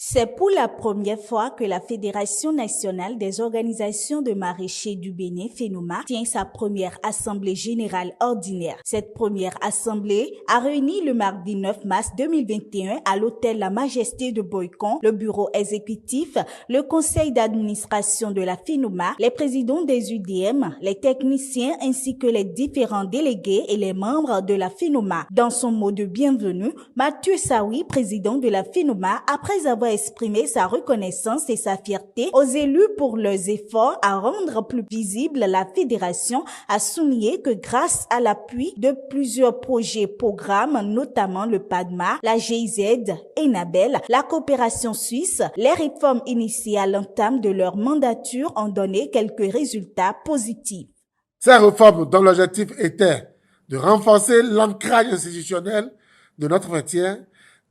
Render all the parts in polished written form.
C'est pour la première fois que la Fédération nationale des organisations de maraîchers du Bénin, FENOMA, tient sa première assemblée générale ordinaire. Cette première assemblée a réuni le mardi 9 mars 2021 à l'hôtel La Majesté de Boycon, le bureau exécutif, le conseil d'administration de la FENOMA, les présidents des UDM, les techniciens ainsi que les différents délégués et les membres de la FENOMA. Dans son mot de bienvenue, Mathieu Saoui, président de la FENOMA, après avoir exprimé sa reconnaissance et sa fierté aux élus pour leurs efforts à rendre plus visible la fédération, a souligné que grâce à l'appui de plusieurs projets programmes, notamment le PADMA, la GIZ, Enabel, la coopération suisse, les réformes initiées à l'entame de leur mandature ont donné quelques résultats positifs. Ces réformes dont l'objectif était de renforcer l'ancrage institutionnel de notre frontière,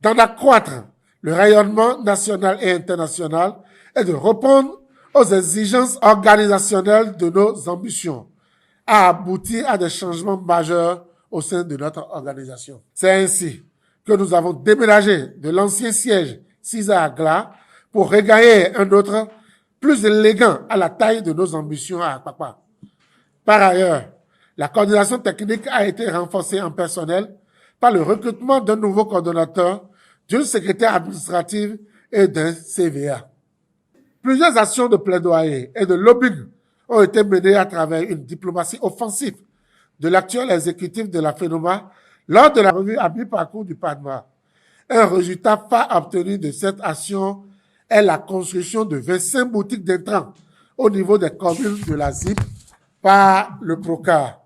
d'en accroître le rayonnement national et international et de répondre aux exigences organisationnelles de nos ambitions, a abouti à des changements majeurs au sein de notre organisation. C'est ainsi que nous avons déménagé de l'ancien siège Cisa Agla pour regagner un autre plus élégant à la taille de nos ambitions à Akpakpa. Par ailleurs, la coordination technique a été renforcée en personnel par le recrutement d'un nouveau coordonnateur, d'une secrétaire administrative et d'un CVA. Plusieurs actions de plaidoyer et de lobbying ont été menées à travers une diplomatie offensive de l'actuel exécutif de la FENOMA lors de la revue à mi-parcours du PADMA. Un résultat phare obtenu de cette action est la construction de 25 boutiques d'intrants au niveau des communes de la ZIP par le PROCAR.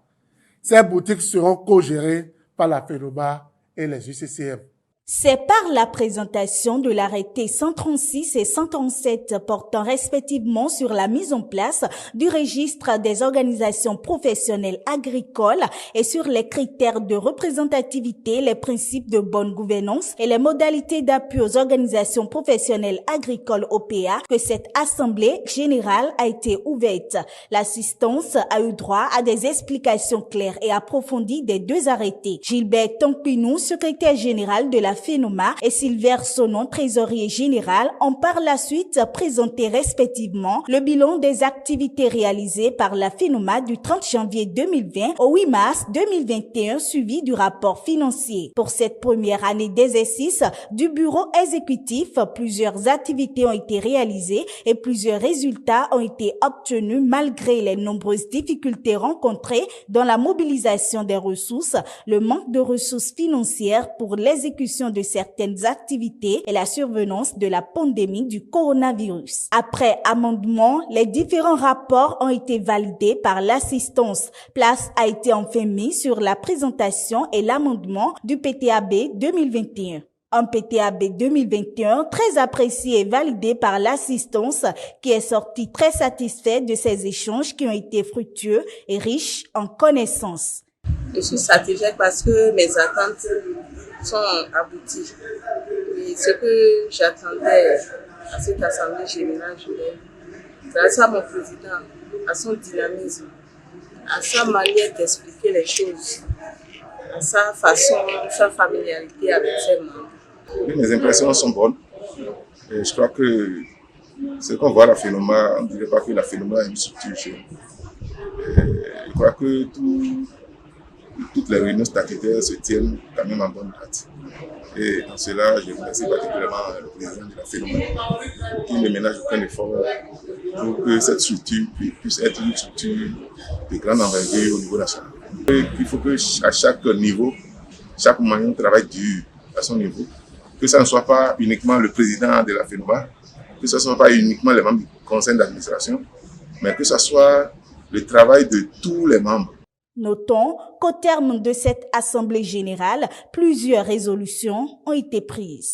Ces boutiques seront co-gérées par la FENOMA et les UCCM. C'est par la présentation de l'arrêté 136 et 137 portant respectivement sur la mise en place du registre des organisations professionnelles agricoles et sur les critères de représentativité, les principes de bonne gouvernance et les modalités d'appui aux organisations professionnelles agricoles OPA que cette assemblée générale a été ouverte. L'assistance a eu droit à des explications claires et approfondies des deux arrêtés. Gilbert Tonpinou, secrétaire général de la FENOMA, et Sylvain Sonon, trésorier général, ont par la suite présenté respectivement le bilan des activités réalisées par la FENOMA du 30 janvier 2020 au 8 mars 2021, suivi du rapport financier. Pour cette première année d'exercice du bureau exécutif, plusieurs activités ont été réalisées et plusieurs résultats ont été obtenus malgré les nombreuses difficultés rencontrées dans la mobilisation des ressources, le manque de ressources financières pour l'exécution de certaines activités et la survenance de la pandémie du coronavirus. Après amendement, les différents rapports ont été validés par l'assistance. Place a été enfin mise sur la présentation et l'amendement du PTAB 2021. Un PTAB 2021 très apprécié et validé par l'assistance qui est sorti très satisfait de ces échanges qui ont été fructueux et riches en connaissances. Je suis satisfaite parce que mes attentes sont abouties. Et ce que j'attendais à cette assemblée générale, grâce à mon président, à son dynamisme, à sa manière d'expliquer les choses, à sa façon, sa familiarité avec ses membres. Mes impressions sont bonnes. Et je crois que ce qu'on voit à la FENOMA, on ne dirait pas que la FENOMA est une structure jeune. Je crois que toutes les réunions statutaires se tiennent quand même en bonne date. Et en cela, je remercie particulièrement le président de la FENOMA qui ne ménage aucun effort pour que cette structure puisse être une structure de grande envergure au niveau national. Il faut que à chaque niveau, chaque moyen travaille dur à son niveau. Que ce ne soit pas uniquement le président de la FENOMA, que ce ne soit pas uniquement les membres du conseil d'administration, mais que ce soit le travail de tous les membres. Notons qu'au terme de cette assemblée générale, plusieurs résolutions ont été prises.